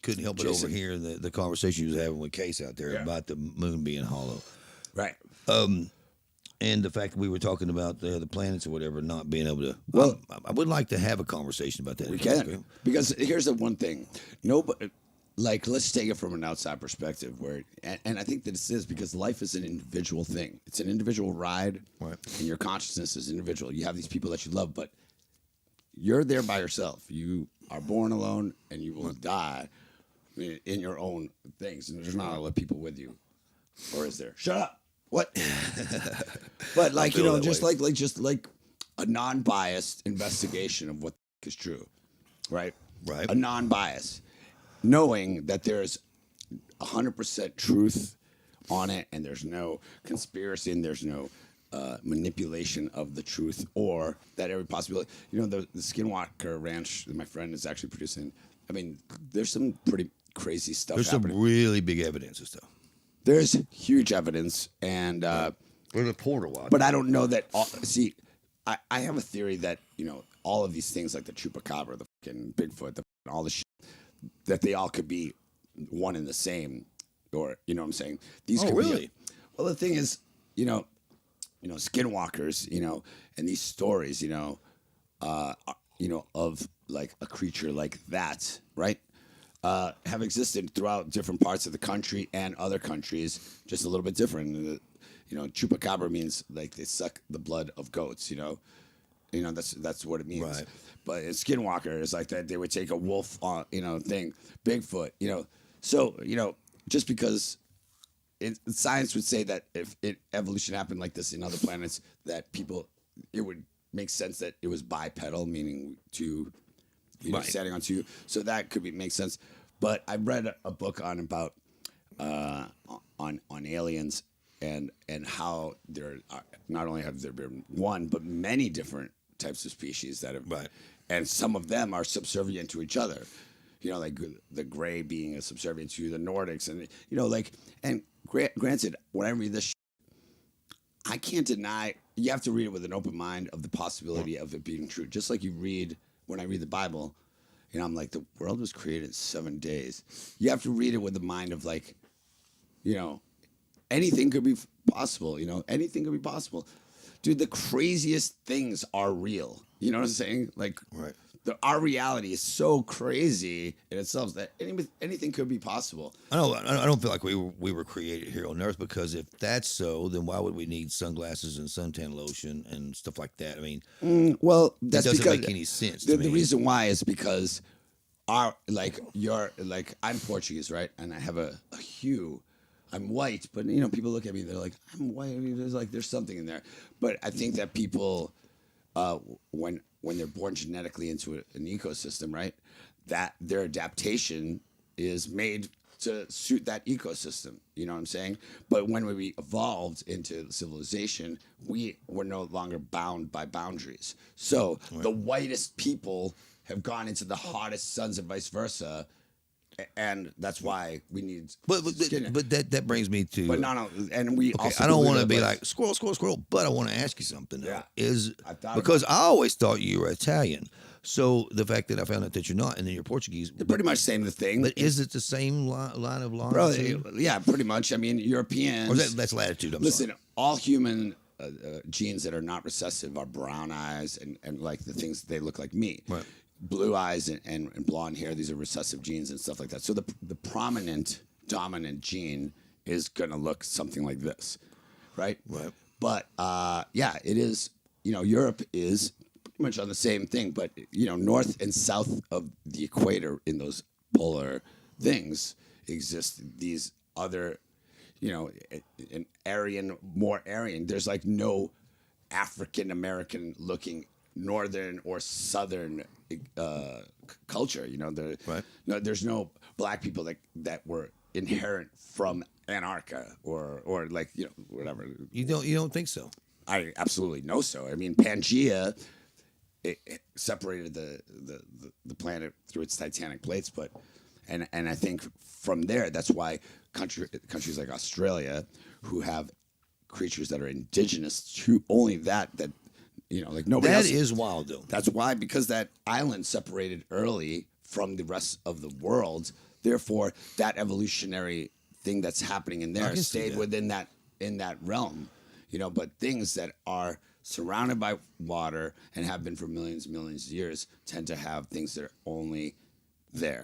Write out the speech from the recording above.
couldn't help but overhear the conversation you was having with Case out there about the moon being hollow. Right. And the fact that we were talking about the planets or whatever not being able to. Well, I would like to have a conversation about that. We can. Because here's the one thing. Nobody, like, let's take it from an outside perspective where, and I think that this is because life is an individual thing. It's an individual ride. Right. And your consciousness is individual. You have these people that you love, but you're there by yourself. You are born alone and you will die in your own things. And there's not a lot of people with you. Or is there? Shut up. What? But like, just like a non-biased investigation of what is true, right? Right. A non-bias, knowing that there's 100% truth on it, and there's no conspiracy, and there's no manipulation of the truth, or that every possibility. The Skinwalker Ranch that my friend is actually producing. I mean, there's some pretty crazy stuff. There's happening. some really big evidence and stuff. There's huge evidence, and there's a portal out. But I don't know that. I have a theory that all of these things like the chupacabra, the fucking Bigfoot, all the shit, that they all could be one and the same, or what I'm saying. These could really? Well, the thing is, skinwalkers, and these stories, of like a creature like that, right? Have existed throughout different parts of the country and other countries, just a little bit different. Chupacabra means like they suck the blood of goats. That's what it means. Right. But a skinwalker is like that. They would take a wolf on, thing. Bigfoot. So just because science would say that if evolution happened like this in other planets, that it would make sense that it was bipedal, meaning two. Standing on two, so that could make sense. But I read a book on aliens and how there are, not only have there been one but many different types of species that have, and some of them are subservient to each other. Like the gray being a subservient to the Nordics, and and granted, when I read this, I can't deny. You have to read it with an open mind of the possibility of it being true, just like when I read the Bible, I'm like, the world was created in 7 days. You have to read it with the mind of like, anything could be possible. Anything could be possible. Dude, the craziest things are real. You know what I'm saying? Like, our reality is so crazy in itself that anything could be possible. I don't feel like we were created here on Earth, because if that's so, then why would we need sunglasses and suntan lotion and stuff like that? I mean, well, that's doesn't because make any sense. The reason why is because I'm Portuguese, right? And I have a hue. I'm white, but people look at me, they're like, I'm white. I mean, there's something in there. But I think that people, when they're born genetically into an ecosystem, right, that their adaptation is made to suit that ecosystem. You know what I'm saying? But when we evolved into civilization, we were no longer bound by boundaries. So the whitest people have gone into the hottest suns and vice versa. And that's why we need. But that brings me to. But no, and we. Okay, also I don't want to be like squirrel. But I want to ask you something. Yeah. Because I always thought you were Italian. So the fact that I found out that you're not, and then you're Portuguese. They're pretty much the thing. But is it the same line of law? Yeah, pretty much. I mean, Europeans. Or that's latitude. Listen, all human genes that are not recessive are brown eyes and like the things they look like me. Right. Blue eyes and blonde hair, these are recessive genes and stuff like that. So the prominent dominant gene is going to look something like this, right? Right. But it is, Europe is pretty much on the same thing, but north and south of the equator in those polar things exist these other, an Aryan, more Aryan. There's like no African American looking northern or southern culture. There's no black people that were inherent from Antarctica or like whatever. You don't think so? I absolutely know so. I mean, Pangea it separated the planet through its tectonic plates, but and I think from there that's why countries like Australia, who have creatures that are indigenous to only that like nobody else. That is wild, though. That's why, because that island separated early from the rest of the world, Therefore, that evolutionary thing that's happening in there can see stayed that. within that realm, but things that are surrounded by water and have been for millions and millions of years tend to have things that are only there.